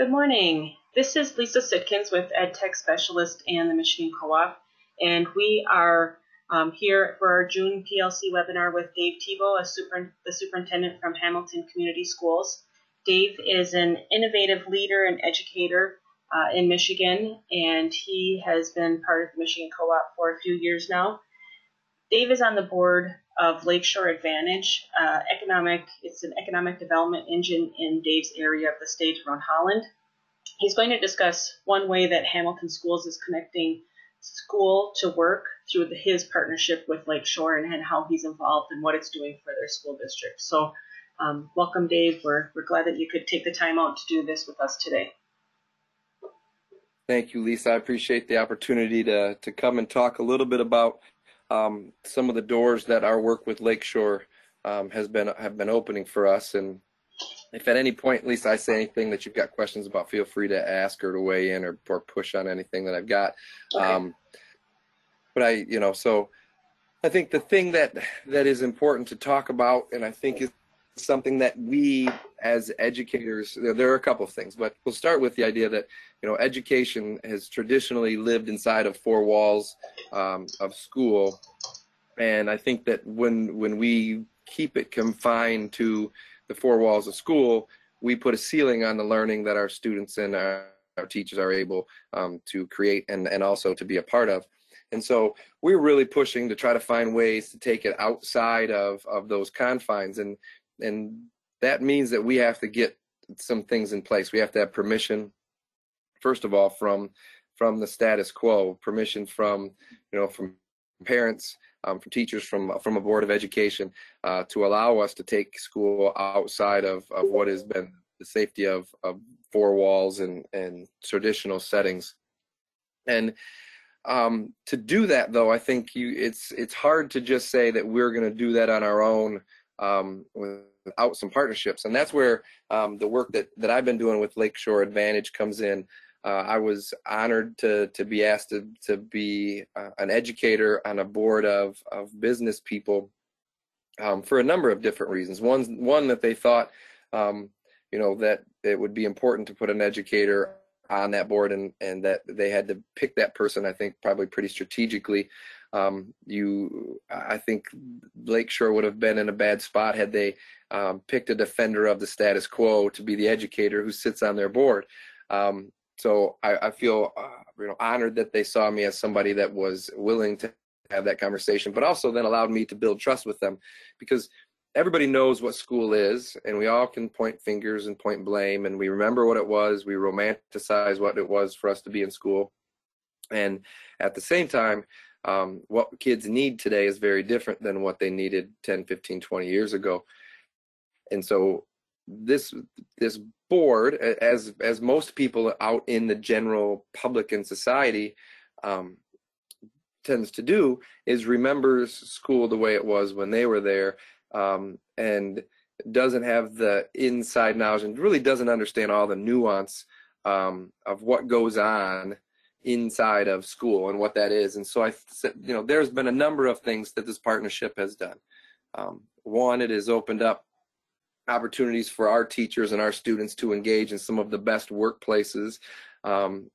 Good morning. This is Lisa Sitkins with EdTech Specialist and the Michigan Co-op, and we are here for our June PLC webinar with Dave Tebow, the superintendent from Hamilton Community Schools. Dave is an innovative leader and educator in Michigan, and he has been part of the Michigan Co-op for a few years now. Dave is on the board of Lakeshore Advantage. It's an economic development engine in Dave's area of the state around Holland. He's going to discuss one way that Hamilton Schools is connecting school to work through his partnership with Lakeshore and how he's involved and what it's doing for their school district. So welcome, Dave. We're glad that you could take the time out to do this with us today. Thank you, Lisa. I appreciate the opportunity to come and talk a little bit about some of the doors that our work with Lakeshore have been opening for us. And if at any point, Lisa, I say anything that you've got questions about, feel free to ask or to weigh in or push on anything that I've got. Okay. So I think the thing that is important to talk about, and I think is something that we as educators, there are a couple of things, but we'll start with the idea that, education has traditionally lived inside of four walls of school. And I think that when we keep it confined to the four walls of school, we put a ceiling on the learning that our students and our teachers are able to create and also to be a part of. And so we're really pushing to try to find ways to take it outside of those confines. And that means that we have to get some things in place. We have to have permission, first of all, from the status quo, permission from parents, from teachers, from a board of education, to allow us to take school outside of what has been the safety of four walls and traditional settings. And to do that, though, I think it's hard to just say that we're going to do that on our own without some partnerships. And that's where the work that I've been doing with Lakeshore Advantage comes in. I was honored to be asked to be an educator on a board of business people for a number of different reasons. One that they thought, that it would be important to put an educator on that board, and that they had to pick that person, I think, probably pretty strategically. I think Lakeshore would have been in a bad spot had they picked a defender of the status quo to be the educator who sits on their board. So I feel honored that they saw me as somebody that was willing to have that conversation, but also then allowed me to build trust with them, because everybody knows what school is, and we all can point fingers and point blame, and we remember what it was. We romanticize what it was for us to be in school. And at the same time, what kids need today is very different than what they needed 10, 15, 20 years ago. And so this board, as most people out in the general public and society tends to do, is remembers school the way it was when they were there, and doesn't have the inside knowledge and really doesn't understand all the nuance of what goes on inside of school and what that is. And so there's been a number of things that this partnership has done. One, it has opened up opportunities for our teachers and our students to engage in some of the best workplaces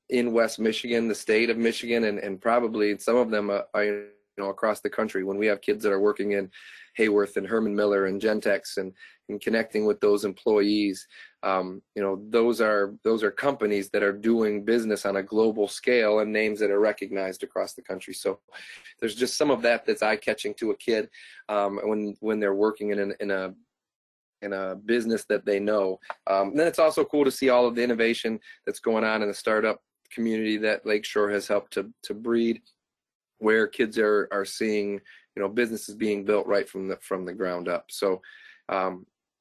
in West Michigan, the state of Michigan, and probably some of them across the country. When we have kids that are working in Hayworth and Herman Miller and Gentex and connecting with those employees, those are companies that are doing business on a global scale and names that are recognized across the country. So there's just some of that's eye-catching to a kid when they're working in a business that they know. And then it's also cool to see all of the innovation that's going on in the startup community that Lakeshore has helped to breed, where kids are seeing businesses being built right from the ground up. So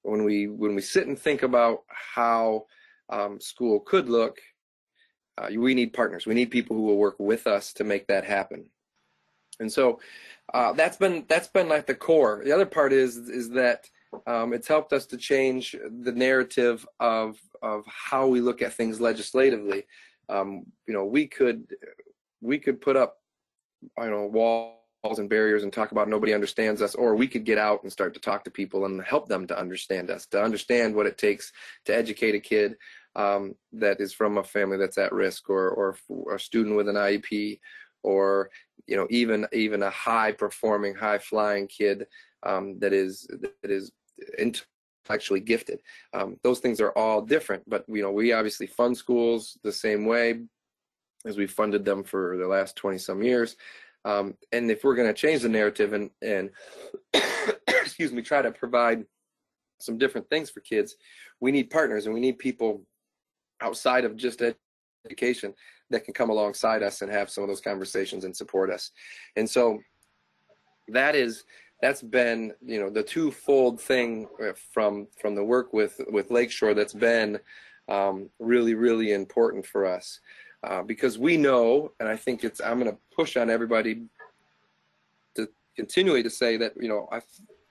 when we sit and think about how school could look, we need partners. We need people who will work with us to make that happen. And so that's been like the core. The other part is that it's helped us to change the narrative of how we look at things legislatively. We could put up walls and barriers and talk about nobody understands us, or we could get out and start to talk to people and help them to understand us, to understand what it takes to educate a kid, that is from a family that's at risk, or a student with an IEP, or even a high performing, high flying kid that is intellectually gifted. Those things are all different, but we obviously fund schools the same way as we funded them for the last 20 some years. And if we're going to change the narrative and excuse me, try to provide some different things for kids, we need partners, and we need people outside of just education that can come alongside us and have some of those conversations and support us. And so that's been the twofold thing from the work with Lakeshore that's been really, really important for us, because we know, and I think I'm going to push on everybody to continually to say that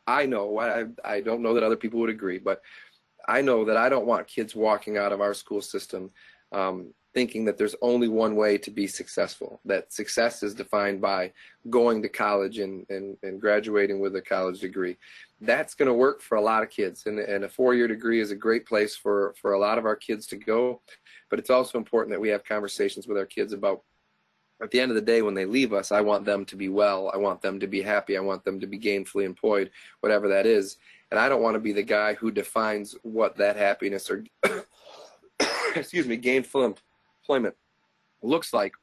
I know, I don't know that other people would agree, but I know that I don't want kids walking out of our school system thinking that there's only one way to be successful, that success is defined by going to college and graduating with a college degree. That's going to work for a lot of kids, and a 4-year degree is a great place for a lot of our kids to go, but it's also important that we have conversations with our kids about, at the end of the day, when they leave us, I want them to be well, I want them to be happy, I want them to be gainfully employed, whatever that is. And I don't want to be the guy who defines what that happiness or excuse me, gainful employment looks like,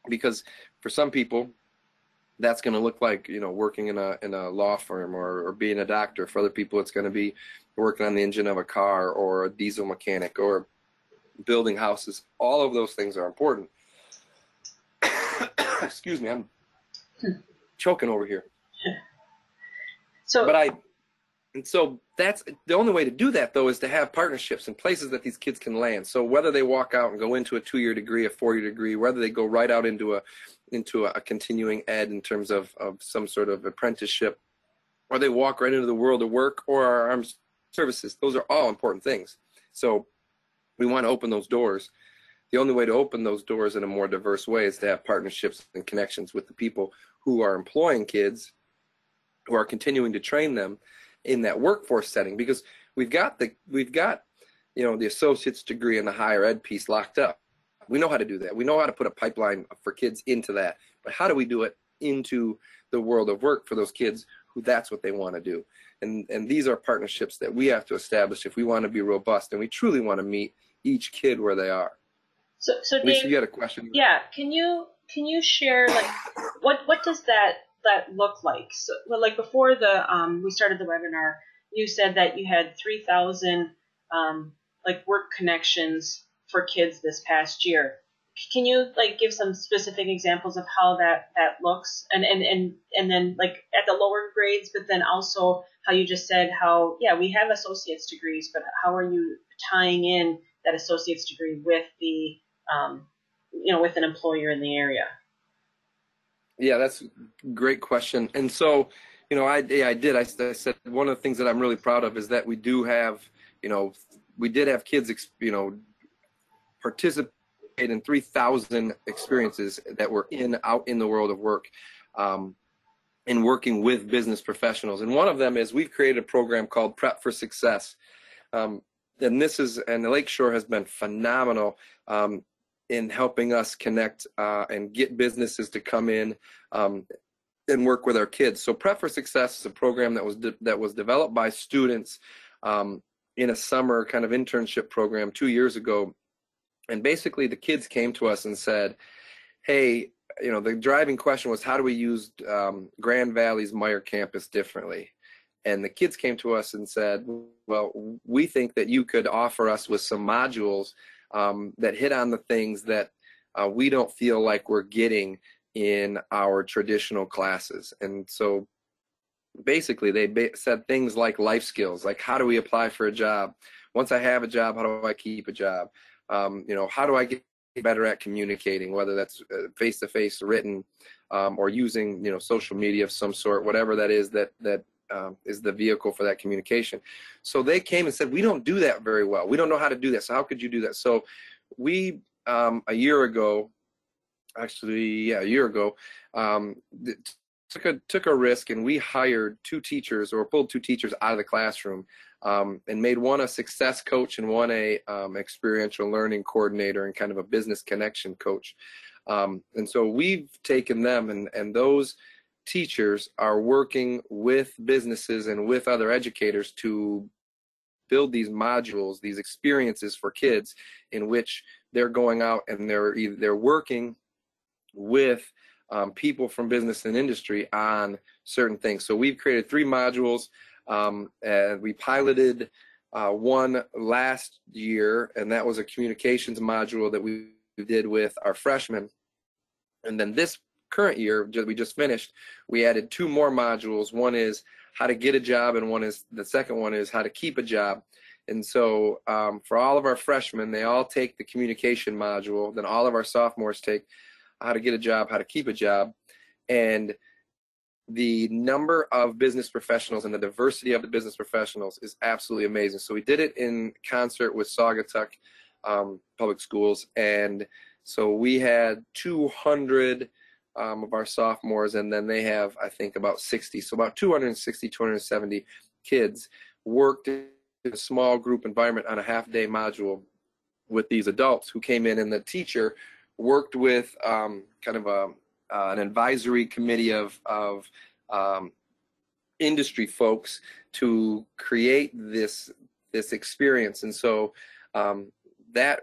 because for some people that's going to look like working in a law firm or being a doctor. For other people it's going to be working on the engine of a car, or a diesel mechanic, or building houses. All of those things are important. Excuse me, I'm choking over here. And so that's the only way to do that, though, is to have partnerships and places that these kids can land. So whether they walk out and go into a 2-year degree, a 4-year degree, whether they go right out into a continuing ed in terms of some sort of apprenticeship, or they walk right into the world of work or our armed services, those are all important things. So we want to open those doors. The only way to open those doors in a more diverse way is to have partnerships and connections with the people who are employing kids, who are continuing to train them in that workforce setting, because we've got the associate's degree and the higher ed piece locked up. We know how to do that. We know how to put a pipeline for kids into that. But how do we do it into the world of work for those kids who that's what they want to do? And these are partnerships that we have to establish if we want to be robust and we truly want to meet each kid where they are. So Dave, Lisa, you had a question? Yeah. Can you share, like, what does that look like? So, like, before we started the webinar, you said that you had 3,000 like work connections for kids this past year. Can you give some specific examples of how that looks, and then like at the lower grades, but then also how you just said how we have associate's degrees, but how are you tying in that associate's degree with the with an employer in the area? Yeah, that's a great question. And so, I said one of the things that I'm really proud of is that we do have, we did have kids, participate in 3,000 experiences that were out in the world of work, and working with business professionals. And one of them is we've created a program called Prep for Success. And the Lakeshore has been phenomenal in helping us connect and get businesses to come in and work with our kids. So Prep for Success is a program that was developed by students in a summer kind of internship program 2 years ago. And basically the kids came to us and said, hey, the driving question was, how do we use Grand Valley's Meyer campus differently? And the kids came to us and said, well, we think that you could offer us with some modules that hit on the things that we don't feel like we're getting in our traditional classes. And so basically they said things like life skills, like how do we apply for a job? Once I have a job, how do I keep a job? How do I get better at communicating, whether that's face-to-face, written, or using, social media of some sort, whatever that is that is the vehicle for that communication. So they came and said, we don't do that very well. We don't know how to do that. So how could you do that? So we, a year ago, took a risk, and we hired 2 teachers, or pulled 2 teachers out of the classroom, and made one a success coach and one a experiential learning coordinator and kind of a business connection coach. And so we've taken them, and those teachers are working with businesses and with other educators to build these modules, these experiences for kids, in which they're going out and they're working with people from business and industry on certain things. So we've created 3 modules, and we piloted one last year, and that was a communications module that we did with our freshmen. And then this current year we just finished, we added 2 more modules. One is how to get a job, and the second one is how to keep a job. And so for all of our freshmen, they all take the communication module. Then all of our sophomores take how to get a job, how to keep a job. And the number of business professionals and the diversity of the business professionals is absolutely amazing. So we did it in concert with Saugatuck Public Schools. And so we had 200 of our sophomores, and then they have, I think, about 60. So about 260, 270 kids worked in a small group environment on a half-day module with these adults who came in, and the teacher worked with kind of an advisory committee of industry folks to create this experience. And so that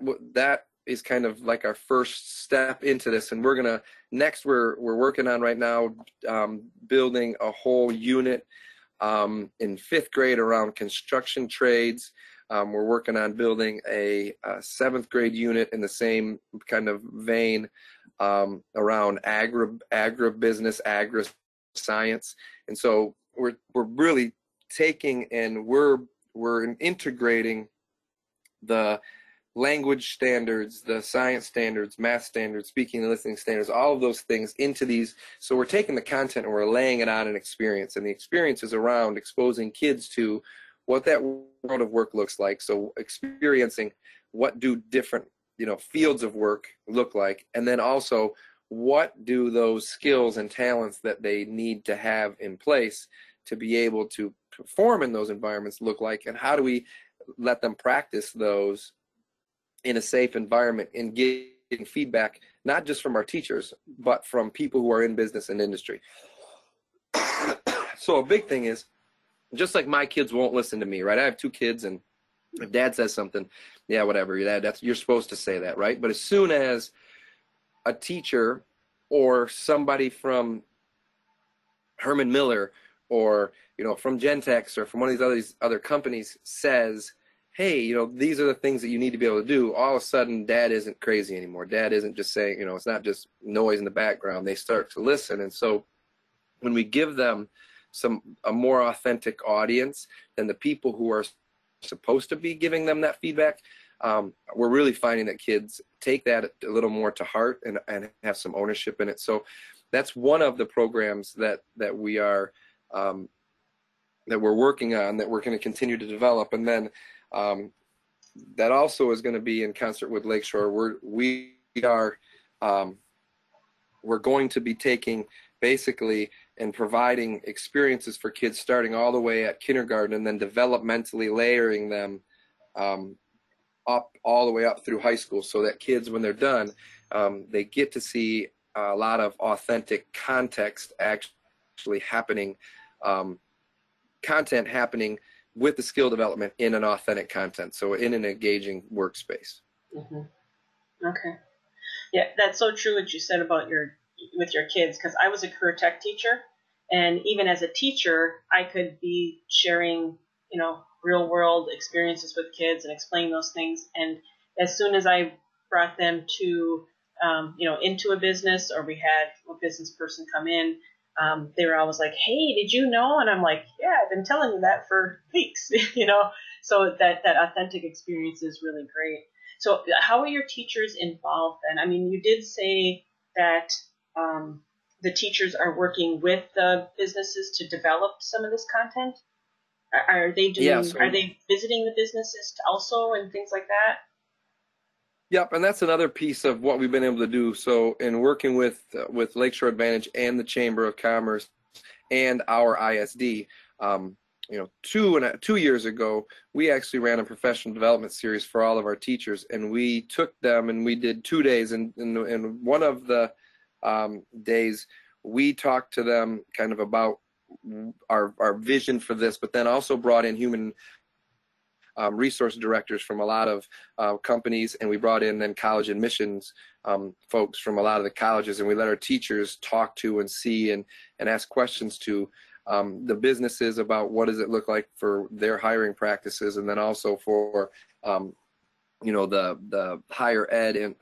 is kind of like our first step into this. And we're working on right now building a whole unit in 5th grade around construction trades. We're working on building a 7th grade unit in the same kind of vein around agribusiness, agri-science. And so we're really taking, and we're integrating the language standards, the science standards, math standards, speaking and listening standards, all of those things into these. So we're taking the content and we're laying it on an experience, and the experience is around exposing kids to what that world of work looks like. So experiencing what do different, fields of work look like, and then also what do those skills and talents that they need to have in place to be able to perform in those environments look like, and how do we let them practice those in a safe environment and getting feedback, not just from our teachers, but from people who are in business and industry. So a big thing is, just like my kids won't listen to me, right? I have 2 kids, and if dad says something, yeah, whatever, you're supposed to say that, right? But as soon as a teacher or somebody from Herman Miller or, from Gentex or from one of these other companies says, hey, these are the things that you need to be able to do, all of a sudden dad isn't crazy anymore. Dad isn't just saying, it's not just noise in the background. They start to listen. And so when we give them a more authentic audience than the people who are supposed to be giving them that feedback, we're really finding that kids take that a little more to heart and have some ownership in it. So that's one of the programs that we are that we're working on, that we're going to continue to develop. And then that also is going to be in concert with Lakeshore. We're going to be taking basically and providing experiences for kids starting all the way at kindergarten, and then developmentally layering them up all the way up through high school, so that kids, when they're done, they get to see a lot of authentic context actually happening, content happening with the skill development in an authentic content, so in an engaging workspace. Mm-hmm. Okay. Yeah, that's so true what you said about with your kids, because I was a career tech teacher, and even as a teacher, I could be sharing, real world experiences with kids and explaining those things. And as soon as I brought them to, into a business, or we had a business person come in, they were always like, hey, did you know? And I'm like, yeah, I've been telling you that for weeks, so that authentic experience is really great. So how are your teachers involved then? I mean, you did say that the teachers are working with the businesses to develop some of this content. Are they doing? Yeah, are they visiting the businesses also and things like that? Yep, and that's another piece of what we've been able to do. So in working with Lakeshore Advantage and the Chamber of Commerce, and our ISD. You know, 2 years ago, we actually ran a professional development series for all of our teachers, and we took them and we did 2 days. And one of the days, we talked to them kind of about our vision for this, but then also brought in human resource directors from a lot of companies, and we brought in then college admissions folks from a lot of the colleges, and we let our teachers talk to and see and ask questions to the businesses about what does it look like for their hiring practices, and then also for you know, the higher ed and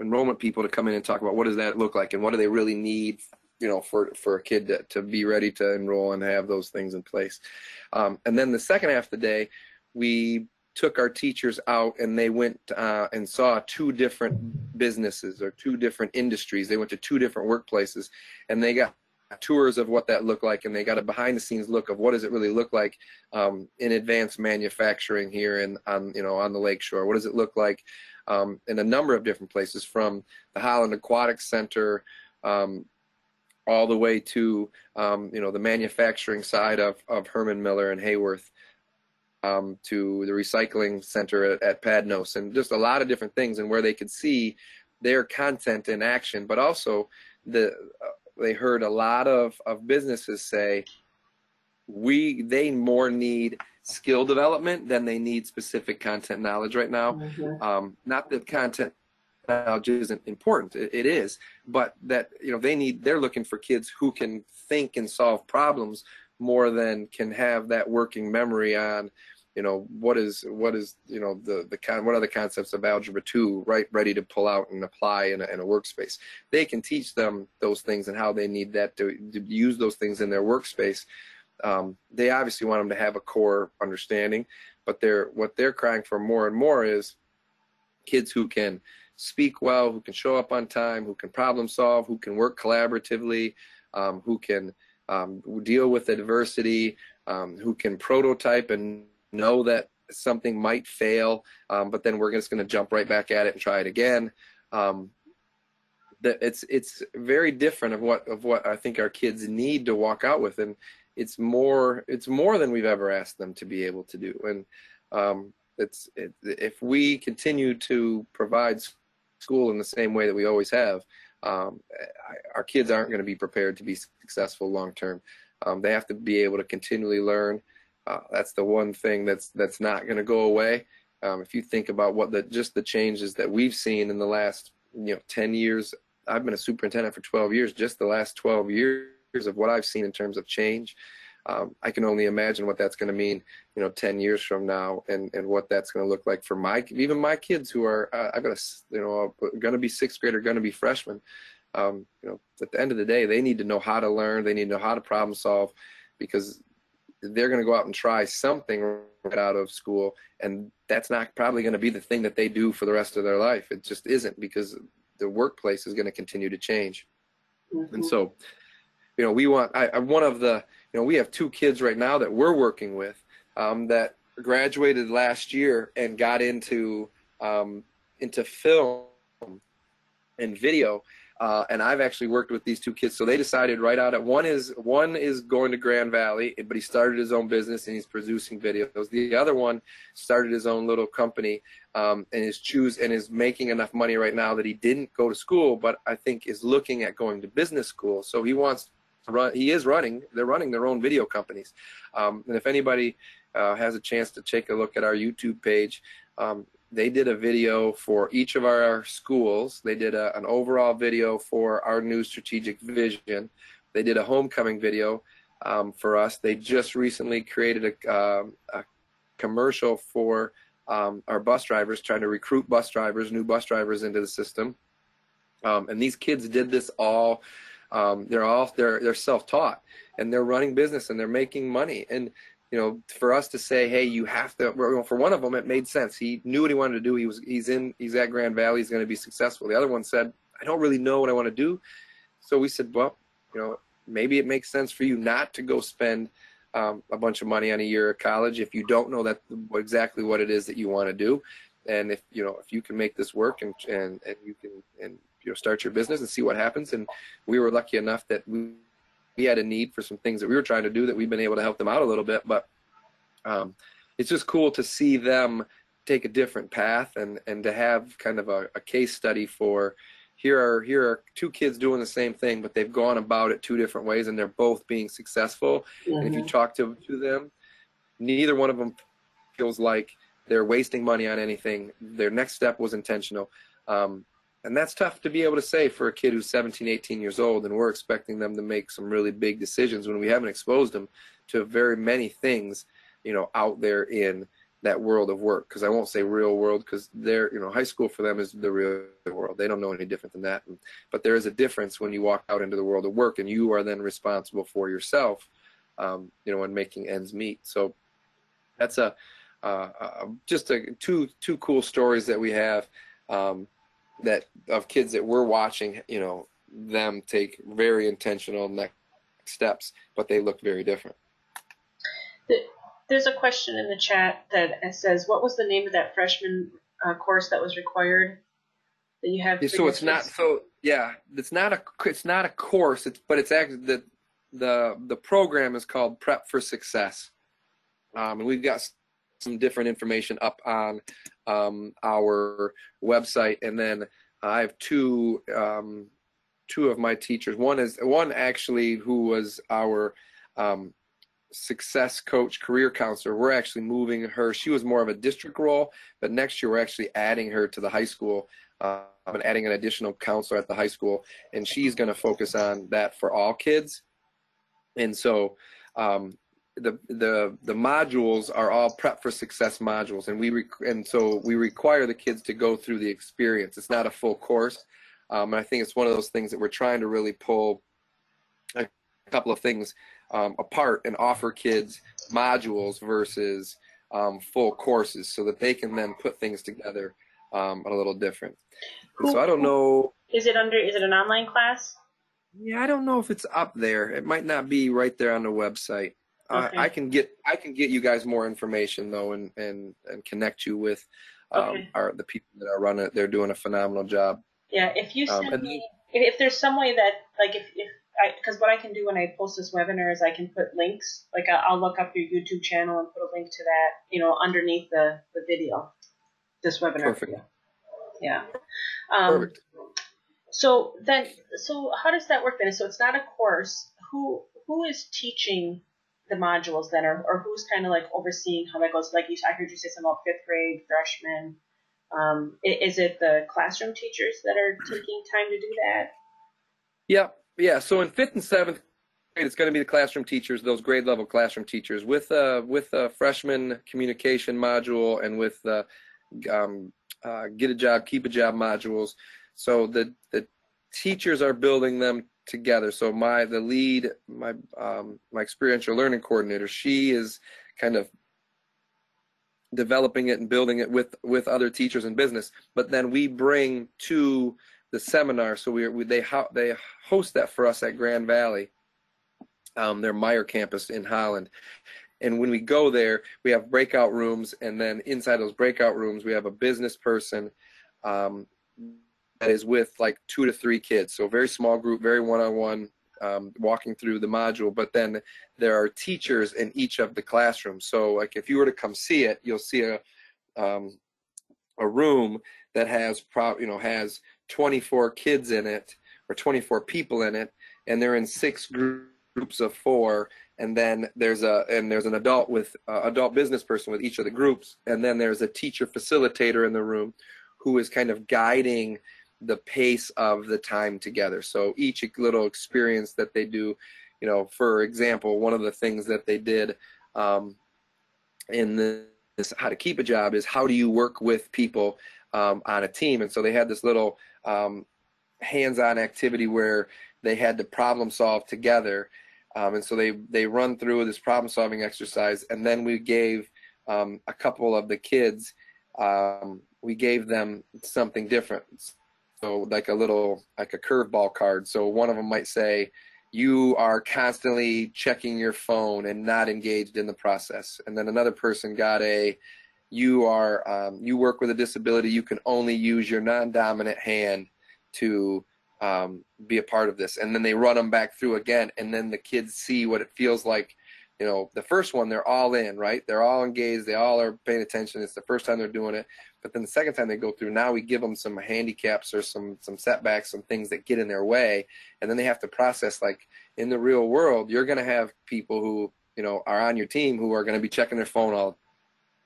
enrollment people to come in and talk about what does that look like and what do they really need, you know, for a kid to be ready to enroll and have those things in place. And then the second half of the day, we took our teachers out and they went and saw 2 different businesses or 2 different industries. They went to 2 different workplaces, and they got tours of what that looked like, and they got a behind the scenes look of what does it really look like in advanced manufacturing here in you know, on the lakeshore. What does it look like in a number of different places, from the Holland Aquatics Center all the way to you know, the manufacturing side of Herman Miller and Hayworth, to the recycling center at Padnos, and just a lot of different things, and where they could see their content in action. But also they heard a lot of businesses say they more need skill development than they need specific content knowledge right now. Mm-hmm. Not that content knowledge isn't important, it is, but that, you know, they're looking for kids who can think and solve problems more than can have that working memory on, you know, what is you know, what are the concepts of Algebra 2 ready to pull out and apply in a workspace. They can teach them those things and how they need that to use those things in their workspace. They obviously want them to have a core understanding, but what they're crying for more and more is kids who can speak well, who can show up on time, who can problem solve, who can work collaboratively, who can deal with adversity, who can prototype and know that something might fail, but then we're just going to jump right back at it and try it again. It's very different of what I think our kids need to walk out with, and it's more than we've ever asked them to be able to do. And if we continue to provide school in the same way that we always have, our kids aren't going to be prepared to be successful long term. They have to be able to continually learn. That's the one thing that's not going to go away. If you think about just the changes that we've seen in the last 10 years, I've been a superintendent for 12 years. Just the last 12 years of what I've seen in terms of change, I can only imagine what that's going to mean 10 years from now, and what that's going to look like for even my kids who are going to be sixth grade or going to be freshmen. At the end of the day, they need to know how to learn. They need to know how to problem solve, because they're going to go out and try something right out of school, and that's not probably going to be the thing that they do for the rest of their life. It just isn't, because the workplace is going to continue to change. Mm-hmm. And so, we have 2 kids right now that we're working with that graduated last year and got into film and video. And I've actually worked with these 2 kids. So they decided right out at one is going to Grand Valley, but he started his own business and he's producing videos. The other one started his own little company and is making enough money right now that he didn't go to school, but I think is looking at going to business school. So he wants to run. They're running their own video companies. And if anybody has a chance to take a look at our YouTube page, they did a video for each of our schools. They did an overall video for our new strategic vision. They did a homecoming video for us. They just recently created a commercial for our bus drivers, trying to recruit new bus drivers into the system. And these kids did this all. They're self-taught, and they're running business, and they're making money. And for us to say, hey, you have to, for one of them, it made sense. He knew what he wanted to do. He's at Grand Valley. He's going to be successful. The other one said, I don't really know what I want to do. So we said, well, maybe it makes sense for you not to go spend a bunch of money on a year of college if you don't know exactly what it is that you want to do. And if you can make this work and you can start your business and see what happens. And we were lucky enough that we we had a need for some things that we were trying to do that we've been able to help them out a little bit. But it's just cool to see them take a different path and to have kind of a case study for here are two kids doing the same thing, but they've gone about it two different ways and they're both being successful. And if you talk to them, neither one of them feels like they're wasting money on anything. Their next step was intentional. And that's tough to be able to say for a kid who's 17, 18 years old, and we're expecting them to make some really big decisions when we haven't exposed them to very many things, you know, out there in that world of work. Because I won't say real world, because they're, you know, high school for them is the real world. They don't know any different than that. But there is a difference when you walk out into the world of work and you are then responsible for yourself, you know, and making ends meet. So that's just two cool stories that we have. That of kids that we're watching, you know, them take very intentional next steps, but they look very different. There's a question in the chat that says, what was the name of that freshman course that was required that you have? So it's not, so yeah, it's not a course, but it's actually the program is called Prep for Success. And we've got some different information up on our website, and then I have two of my teachers. One actually who was our success coach, career counselor. We're actually moving her. She was more of a district role, but next year we're actually adding her to the high school and adding an additional counselor at the high school, and she's going to focus on that for all kids. And so the modules are all Prep for Success modules, and so we require the kids to go through the experience. It's not a full course, and I think it's one of those things that we're trying to really pull a couple of things apart and offer kids modules versus full courses, so that they can then put things together a little different. And so I don't know. Is it an online class? Yeah, I don't know if it's up there. It might not be right there on the website. Okay. I can get you guys more information though, and connect you with the people that are running it. They're doing a phenomenal job. Yeah, if you send me, if there's some way that, like, because what I can do when I post this webinar is I can put links. Like I'll look up your YouTube channel and put a link to that, you know, underneath the video, this webinar. Perfect. Yeah. Perfect. So how does that work then? So it's not a course. Who is teaching the modules then, or who's kind of like overseeing how that goes? Like I heard you say something about 5th grade, freshmen. Is it the classroom teachers that are taking time to do that? Yeah. So in 5th and 7th grade, it's going to be the classroom teachers, those grade level classroom teachers, with a freshman communication module and with the get a job, keep a job modules. So the teachers are building them together. So my experiential learning coordinator, she is kind of developing it and building it with other teachers in business. But then we bring to the seminar. So they host that for us at Grand Valley, their Meyer campus in Holland. And when we go there, we have breakout rooms, and then inside those breakout rooms, we have a business person that is with like 2 to 3 kids. So very small group, very one-on-one, walking through the module. But then there are teachers in each of the classrooms. So like if you were to come see it, you'll see a room that has 24 kids in it, or 24 people in it, and they're in 6 groups of 4. And then there's an adult with adult business person with each of the groups, and then there's a teacher facilitator in the room who is kind of guiding the pace of the time together. So each little experience that they do, you know, for example, one of the things that they did in this How to Keep a Job is how do you work with people on a team. And so they had this little hands-on activity where they had to problem solve together. And so they run through this problem-solving exercise, and then we gave a couple of the kids, we gave them something different. So like a curveball card. So one of them might say, you are constantly checking your phone and not engaged in the process. And then another person got you work with a disability, you can only use your non-dominant hand to be a part of this. And then they run them back through again, and then the kids see what it feels like. You know, the first one, they're all in, right? They're all engaged. They all are paying attention. It's the first time they're doing it. But then the second time they go through, now we give them some handicaps or some setbacks, some things that get in their way. And then they have to process, like, in the real world, you're going to have people who, you know, are on your team who are going to be checking their phone all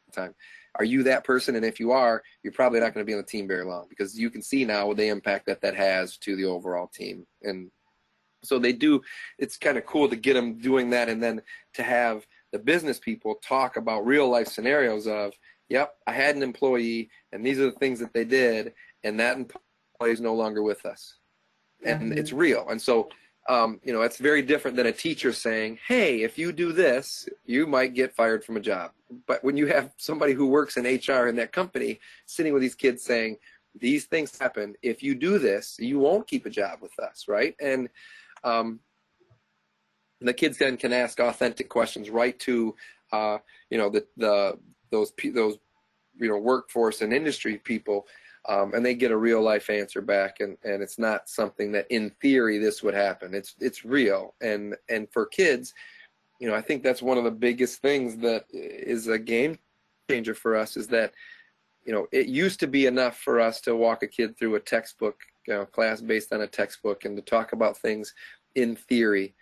the time. Are you that person? And if you are, you're probably not going to be on the team very long, because you can see now the impact that has to the overall team. And so they do, it's kind of cool to get them doing that, and then to have the business people talk about real life scenarios of, yep, I had an employee and these are the things that they did, and that employee is no longer with us. And it's real. And so, you know, it's very different than a teacher saying, hey, if you do this, you might get fired from a job. But when you have somebody who works in HR in that company sitting with these kids saying, these things happen, if you do this, you won't keep a job with us, right? And the kids then can ask authentic questions right to, you know, those you know, workforce and industry people, and they get a real life answer back, and it's not something that in theory this would happen. It's real, and for kids, you know, I think that's one of the biggest things that is a game changer for us, is that, you know, it used to be enough for us to walk a kid through a textbook, you know, class based on a textbook, and to talk about things in theory.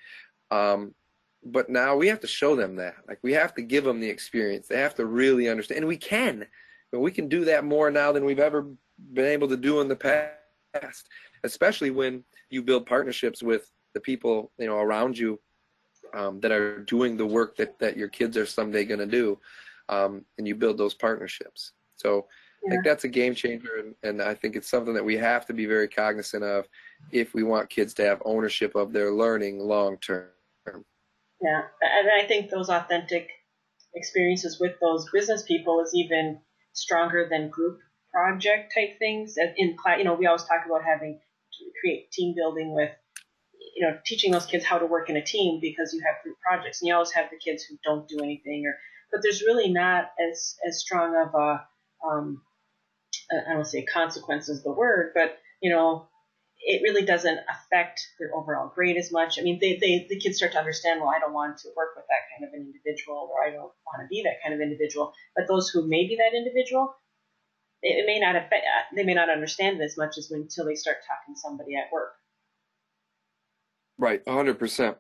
But now we have to show them that. Like, we have to give them the experience. They have to really understand. And we can. But we can do that more now than we've ever been able to do in the past, especially when you build partnerships with the people, you know, around you, that are doing the work that your kids are someday going to do, and you build those partnerships. So I think that's a game changer, and I think it's something that we have to be very cognizant of if we want kids to have ownership of their learning long term. Yeah, and I think those authentic experiences with those business people is even stronger than group project type things. In class, you know, we always talk about having to create team building with, you know, teaching those kids how to work in a team, because you have group projects, and you always have the kids who don't do anything, but there's really not as strong of a, I don't say consequence is the word, but, you know, it really doesn't affect their overall grade as much. I mean, the kids start to understand, well, I don't want to work with that kind of an individual, or I don't want to be that kind of individual. But those who may be that individual, it may not affect, they may not understand it as much as until they start talking to somebody at work. Right, 100%.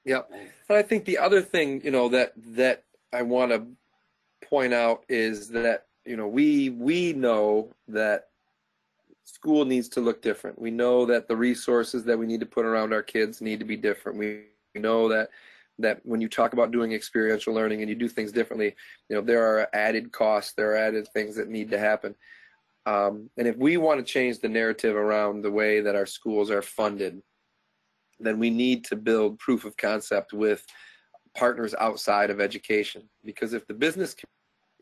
Yep. And I think the other thing, you know, that I want to point out is that, you know, we know that school needs to look different. We know that the resources that we need to put around our kids need to be different. We know that when you talk about doing experiential learning and you do things differently, you know, there are added costs, there are added things that need to happen. And if we want to change the narrative around the way that our schools are funded, then we need to build proof of concept with partners outside of education. Because if the business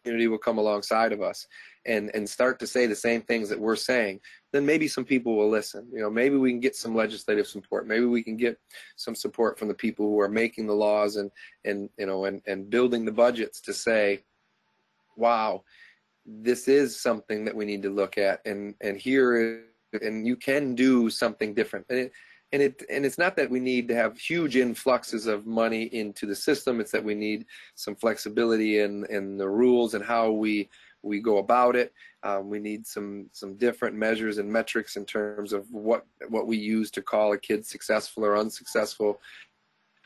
community will come alongside of us and start to say the same things that we're saying, then maybe some people will listen. You know, maybe we can get some legislative support. Maybe we can get some support from the people who are making the laws and you know, and building the budgets to say, wow, this is something that we need to look at, and here, and you can do something different. And it's not that we need to have huge influxes of money into the system. It's that we need some flexibility in the rules and how we go about it. We need some different measures and metrics in terms of what we use to call a kid successful or unsuccessful.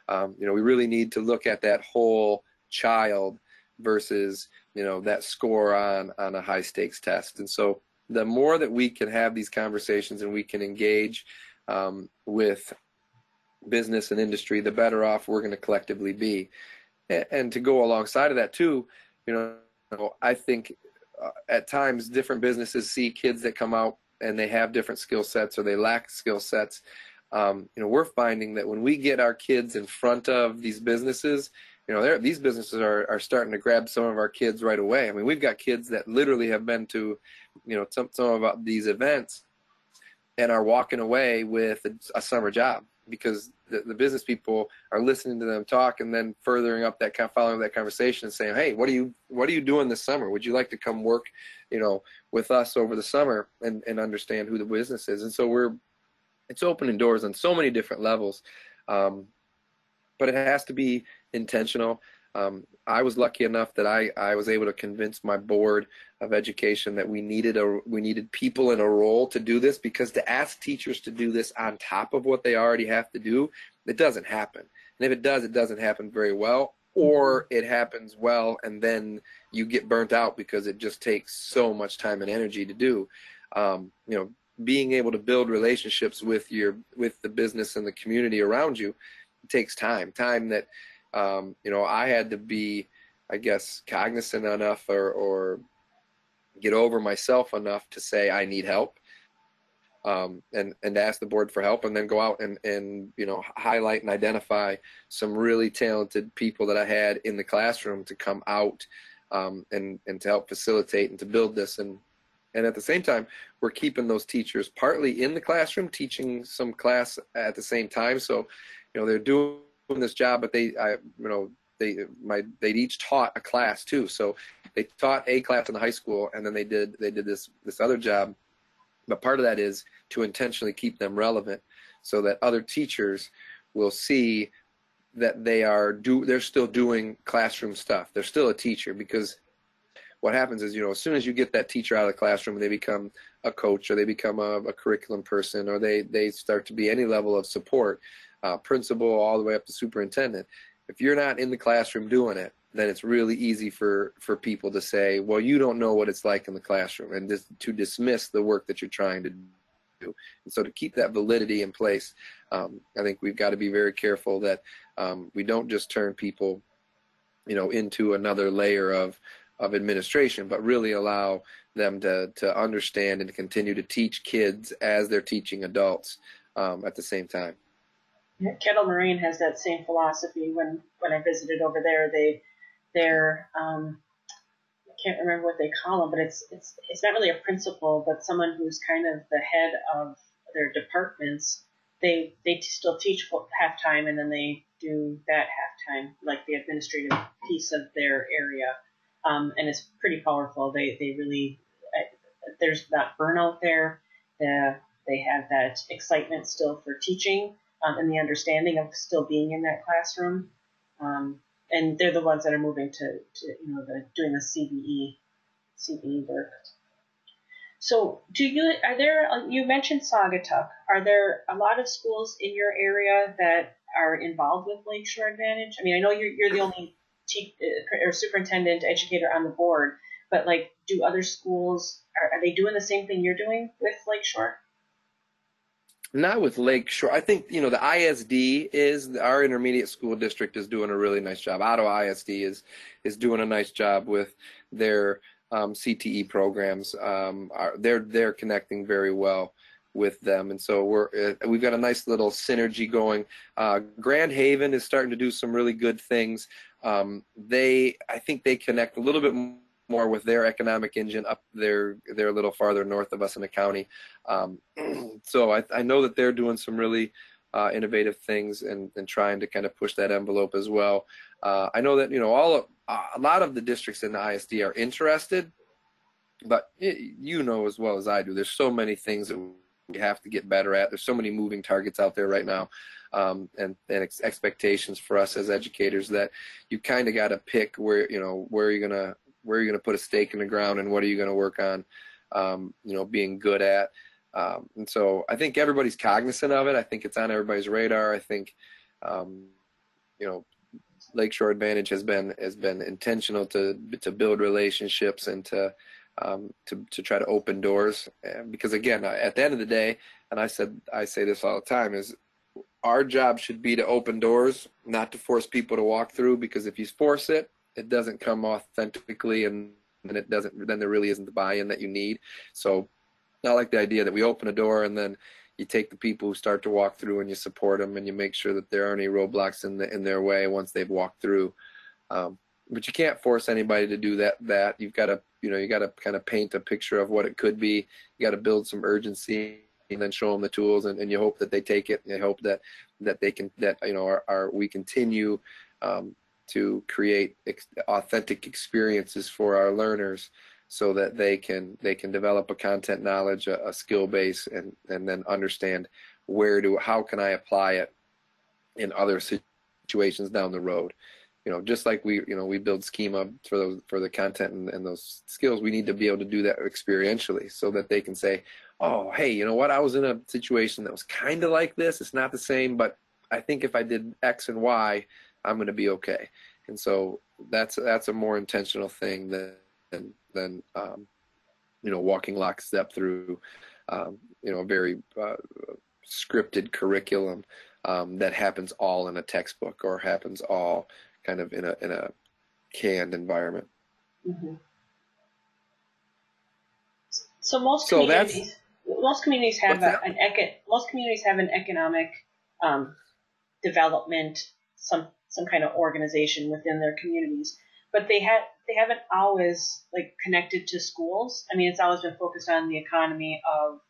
You know, we really need to look at that whole child versus, you know, that score on a high stakes test. And so the more that we can have these conversations and we can engage with business and industry, the better off we're going to collectively be. And to go alongside of that too, you know, I think at times different businesses see kids that come out and they have different skill sets or they lack skill sets. You know, we're finding that when we get our kids in front of these businesses, you know, these businesses are starting to grab some of our kids right away. I mean, we've got kids that literally have been to, you know, some of these events and are walking away with a summer job because the business people are listening to them talk and then furthering up that, following that conversation and saying, hey, what are you doing this summer? Would you like to come work, you know, with us over the summer and understand who the business is? And so we're it's opening doors on so many different levels, but it has to be intentional. I was lucky enough that I was able to convince my board of education that we needed people in a role to do this, because to ask teachers to do this on top of what they already have to do, it doesn't happen. And if it does, it doesn't happen very well, or it happens well and then you get burnt out because it just takes so much time and energy to do. Being able to build relationships with the business and the community around you, it takes time that I had to be, I guess, cognizant enough or get over myself enough to say I need help, and ask the board for help, and then go out and highlight and identify some really talented people that I had in the classroom to come out, and to help facilitate and to build this. And at the same time, we're keeping those teachers partly in the classroom, teaching some class at the same time. So, they're doing this job, but they'd each taught a class too. So they taught a class in the high school, and then they did this other job. But part of that is to intentionally keep them relevant, so that other teachers will see that they're still doing classroom stuff. They're still a teacher, because what happens is, as soon as you get that teacher out of the classroom and they become a coach, or they become a curriculum person, or they start to be any level of support, principal all the way up to superintendent, if you're not in the classroom doing it, then it's really easy for people to say, well, you don't know what it's like in the classroom, and to dismiss the work that you're trying to do. And so to keep that validity in place, I think we've got to be very careful that we don't just turn people into another layer of administration, but really allow them to understand and to continue to teach kids as they're teaching adults at the same time. Kettle Moraine has that same philosophy. When I visited over there, they're I can't remember what they call them, but it's not really a principal, but someone who's kind of the head of their departments. They still teach half time, and then they do that half time, like the administrative piece of their area, and it's pretty powerful. They really there's not burnout there. They have that excitement still for teaching. And the understanding of still being in that classroom, and they're the ones that are moving to doing the CBE work. So, you mentioned Saugatuck? Are there a lot of schools in your area that are involved with Lakeshore Advantage? I mean, I know you're the only or superintendent educator on the board, but do other schools are they doing the same thing you're doing with Lakeshore? Not with Lakeshore. I think, the ISD our intermediate school district is doing a really nice job. Ottawa ISD is doing a nice job with their CTE programs. They're connecting very well with them, and so we've got a nice little synergy going. Grand Haven is starting to do some really good things. I think they connect a little bit more with their economic engine up there. They're a little farther north of us in the county. So I know that they're doing some really innovative things and trying to kind of push that envelope as well. I know that, a lot of the districts in the ISD are interested, but as well as I do, there's so many things that we have to get better at. There's so many moving targets out there right now, and expectations for us as educators, that you kind of got to pick where you're going to put a stake in the ground, and what are you going to work on, being good at. And so I think everybody's cognizant of it. I think it's on everybody's radar. I think, Lakeshore Advantage has been intentional to build relationships and to try to open doors. Because again, at the end of the day, and I say this all the time, is our job should be to open doors, not to force people to walk through. Because if you force it, it doesn't come authentically, and then there really isn't the buy-in that you need. So I like the idea that we open a door, and then you take the people who start to walk through and you support them, and you make sure that there aren't any roadblocks in their way once they've walked through. But you can't force anybody to do that. You've got to kind of paint a picture of what it could be. You got to build some urgency, and then show them the tools, and you hope that they take it, and you hope that they can, we continue to create authentic experiences for our learners, so that they can develop a content knowledge, a skill base, and then understand how can I apply it in other situations down the road? Just like we build schema for the content and those skills, we need to be able to do that experientially so that they can say, oh, hey, you know what? I was in a situation that was kind of like this. It's not the same, but I think if I did X and Y, I'm going to be okay. And so that's a more intentional thing than walking lockstep through a very scripted curriculum that happens all in a textbook or happens all kind of in a canned environment. Mm-hmm. So most communities have an economic development, some kind of organization within their communities, but they haven't always connected to schools. I mean, it's always been focused on the economy of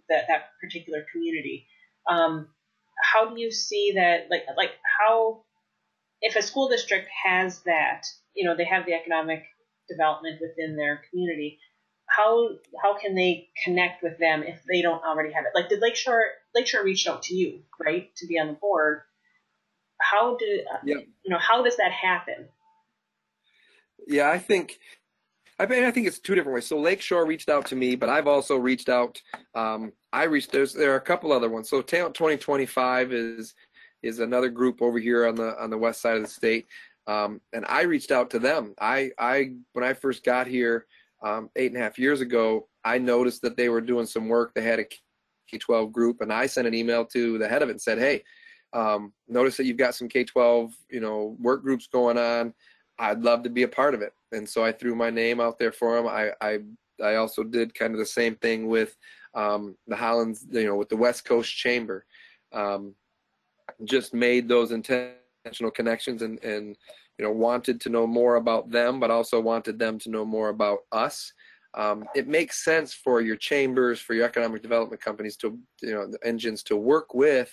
that particular community. How do you see that? How, if a school district has that, they have the economic development within their community, how can they connect with them if they don't already have it? Like, did Lakeshore reached out to you, right, to be on the board? How does that happen? Yeah, I think it's two different ways. So Lakeshore reached out to me, but I've also reached out. There are a couple other ones. So Talent 2025 is another group over here on the west side of the state, and I reached out to them. When I first got here 8.5 years ago, I noticed that they were doing some work. They had a K-12 group, and I sent an email to the head of it and said, hey, notice that you've got some K-12 work groups going on. I'd love to be a part of it. And so I threw my name out there for them. I also did kind of the same thing with the Highlands, with the West Coast Chamber. Just made those intentional connections and wanted to know more about them, but also wanted them to know more about us. It makes sense for your chambers, for your economic development companies to, the engines to work with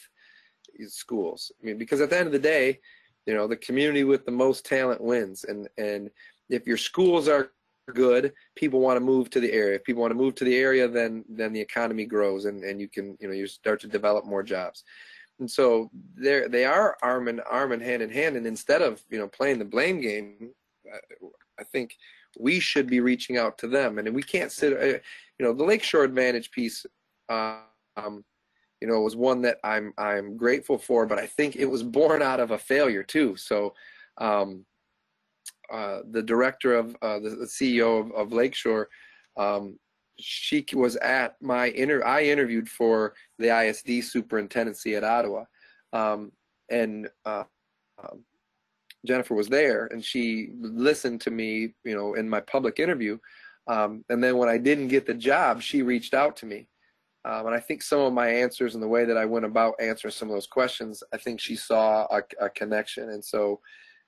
schools. I mean, because at the end of the day, the community with the most talent wins. And if your schools are good, people want to move to the area. If people want to move to the area, then the economy grows and you can, you start to develop more jobs. And so they are arm in hand in hand. And instead of, playing the blame game, I think we should be reaching out to them. And we can't sit, the Lakeshore Advantage piece, was one that I'm grateful for, but I think it was born out of a failure too. So the director of the CEO of Lakeshore, she was at my I interviewed for the ISD superintendency at Ottawa, and Jennifer was there, and she listened to me, in my public interview, and then when I didn't get the job, she reached out to me. And I think some of my answers and the way that I went about answering some of those questions, I think she saw a connection. And so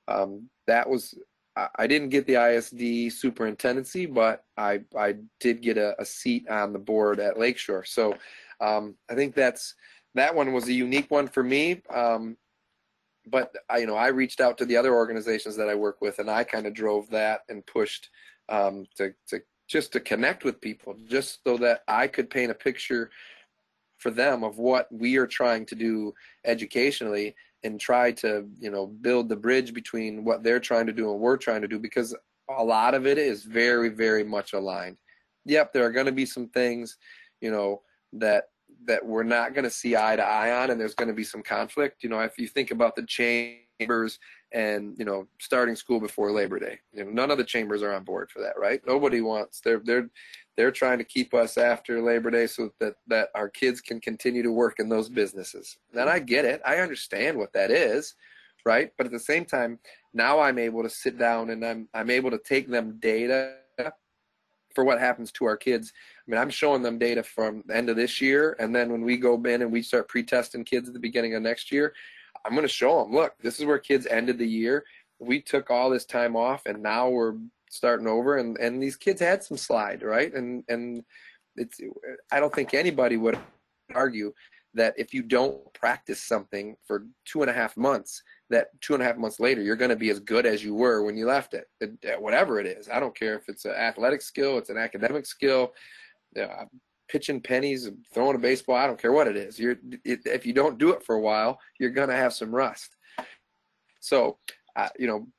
I didn't get the ISD superintendency, but I did get a seat on the board at Lakeshore. So I think that one was a unique one for me. But I reached out to the other organizations that I work with, and I kind of drove that and pushed to connect with people, just so that I could paint a picture for them of what we are trying to do educationally and try to, build the bridge between what they're trying to do and we're trying to do, because a lot of it is very, very much aligned. Yep, there are going to be some things, that we're not going to see eye to eye on, and there's going to be some conflict. If you think about the chambers and starting school before Labor Day, none of the chambers are on board for that, right? Nobody wants. They're trying to keep us after Labor Day so that our kids can continue to work in those businesses. And I get it. I understand what that is, right? But at the same time, now I'm able to sit down and I'm able to take them data for what happens to our kids. I mean, I'm showing them data from the end of this year, and then when we go in and we start pre-testing kids at the beginning of next year, I'm going to show them, look, this is where kids ended the year. We took all this time off, and now we're starting over, and these kids had some slide, right? And it's, I don't think anybody would argue that if you don't practice something for 2.5 months, that 2.5 months later, you're going to be as good as you were when you left it, whatever it is. I don't care if it's an athletic skill, it's an academic skill. pitching pennies, throwing a baseball. I don't care what it is. If you don't do it for a while, you're going to have some rust. So,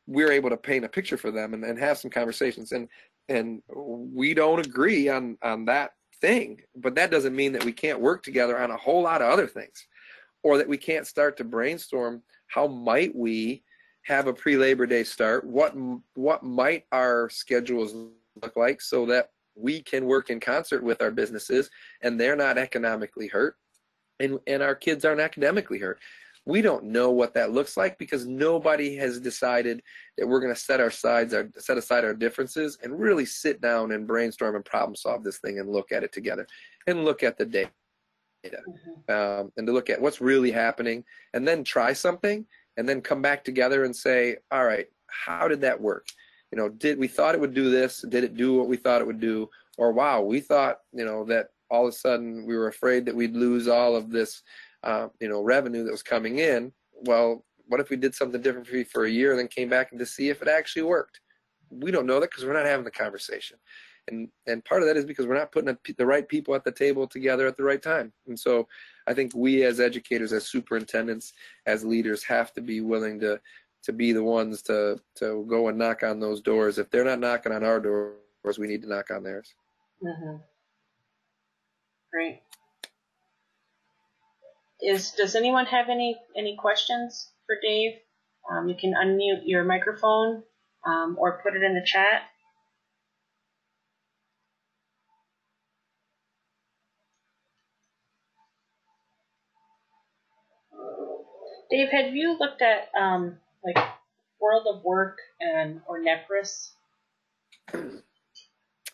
we're able to paint a picture for them and have some conversations. And we don't agree on that thing, but that doesn't mean that we can't work together on a whole lot of other things, or that we can't start to brainstorm how might we have a pre-Labor Day start, what might our schedules look like so that we can work in concert with our businesses and they're not economically hurt and our kids aren't academically hurt. We don't know what that looks like because nobody has decided that we're going to set aside our differences and really sit down and brainstorm and problem solve this thing and look at it together and look at the data and to look at what's really happening and then try something and then come back together and say, all right, how did that work? We thought it would do this. Did it do what we thought it would do? Or wow, we thought, that all of a sudden we were afraid that we'd lose all of this revenue that was coming in. Well, what if we did something different for a year and then came back and to see if it actually worked? We don't know that because we're not having the conversation. And part of that is because we're not putting the right people at the table together at the right time. And so I think we as educators, as superintendents, as leaders have to be willing to be the ones to go and knock on those doors. If they're not knocking on our doors, we need to knock on theirs. Mm-hmm. Great. Does anyone have any questions for Dave? You can unmute your microphone or put it in the chat. Dave, have you looked at like World of Work or Nepris?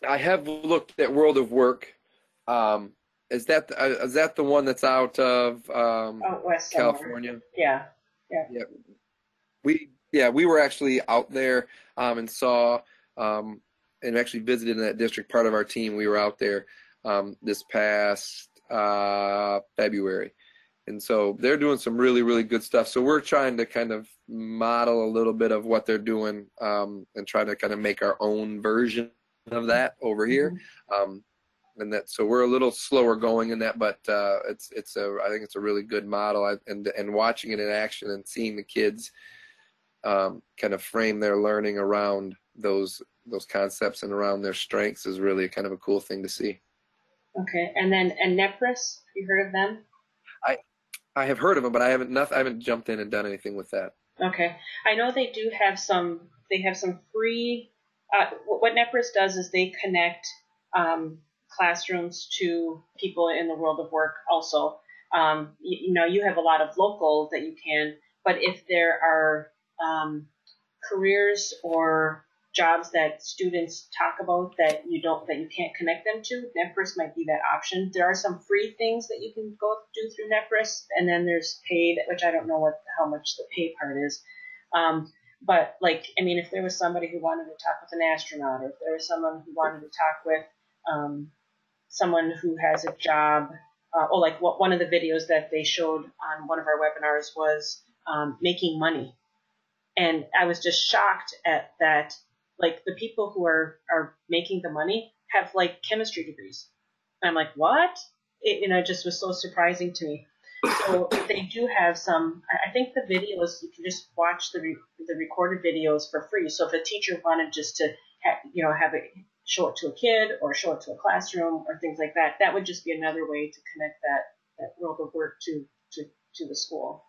I have looked at World of Work. Is that the one that's out of out west California? Yeah. We were actually out there and saw and actually visited in that district. Part of our team, we were out there this past February. And so they're doing some really, really good stuff. So we're trying to kind of model a little bit of what they're doing and try to kind of make our own version of that over here. So we're a little slower going in that, but I think it's a really good model. And watching it in action and seeing the kids kind of frame their learning around those concepts and around their strengths is really kind of a cool thing to see. Okay, and Nepris, you heard of them? I have heard of them, but I haven't jumped in and done anything with that. Okay, I know they do have some. They have some free. What Nepris does is they connect classrooms to people in the world of work. Also, you have a lot of local that you can, but if there are careers or jobs that students talk about that you can't connect them to, Nepris might be that option. There are some free things that you can go do through Nepris, and then there's paid, which I don't know how much the pay part is. But if there was somebody who wanted to talk with an astronaut, or if there was someone who wanted to talk with someone who has a job, one of the videos that they showed on one of our webinars was making money. And I was just shocked at that. Like, the people who are making the money have chemistry degrees. And I'm like, what? It just was so surprising to me. So they do have some. I think the videos, you can just watch the recorded videos for free. So if a teacher wanted just to have it show it to a kid or show it to a classroom or things like that, that would just be another way to connect that world of work to the school.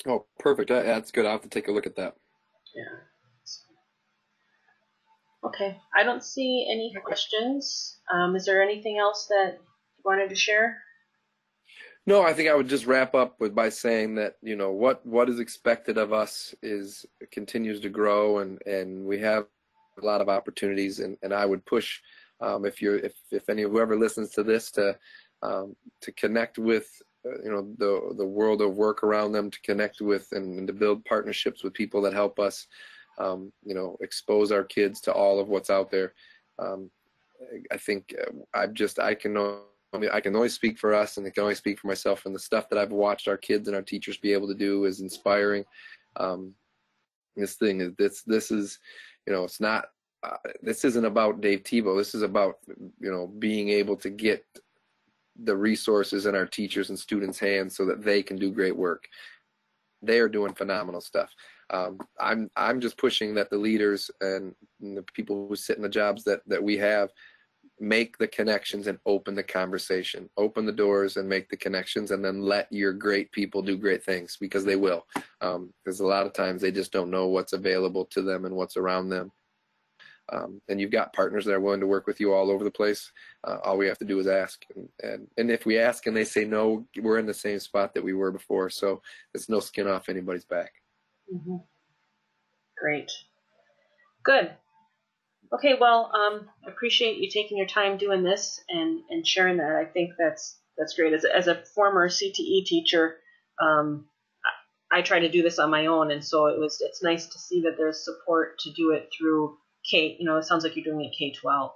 Oh, perfect. That's good. I'll have to take a look at that. Yeah. Okay. I don't see any questions. Is there anything else that you wanted to share? No, I think I would just wrap up by saying that, what is expected of us continues to grow, and we have a lot of opportunities, and I would push if whoever listens to this to connect with the world of work around them, to connect with and to build partnerships with people that help us expose our kids to all of what's out there. I think I can only speak for us, and I can only speak for myself, and the stuff that I've watched our kids and our teachers be able to do is inspiring. This is it's not this isn't about Dave Thibeault. This is about being able to get the resources in our teachers and students' hands so that they can do great work. They are doing phenomenal stuff. I'm just pushing that the leaders and the people who sit in the jobs that we have make the connections and open the conversation, open the doors and make the connections, and then let your great people do great things, because they will. Because a lot of times they just don't know what's available to them and what's around them. And you've got partners that are willing to work with you all over the place. All we have to do is ask. And if we ask and they say no, we're in the same spot that we were before. So it's no skin off anybody's back. Mm-hmm. Great. Good. Okay, well, I appreciate you taking your time doing this and sharing that. I think that's great. As a former CTE teacher, I try to do this on my own, and so it's nice to see that there's support to do it through K. It sounds like you're doing it K-12,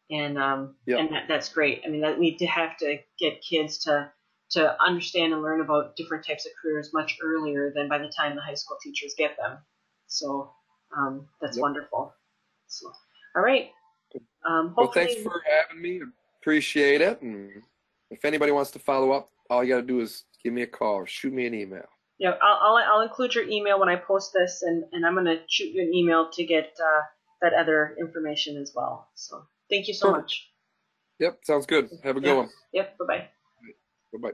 and that's great. I mean, that we have to get kids to understand and learn about different types of careers much earlier than by the time the high school teachers get them. So that's wonderful. So. All right. Well, thanks for having me. Appreciate it. And if anybody wants to follow up, all you got to do is give me a call or shoot me an email. Yeah, I'll include your email when I post this, and I'm going to shoot you an email to get that other information as well. So thank you so much. Yep, sounds good. Have a good one. Yep, bye-bye. Bye-bye.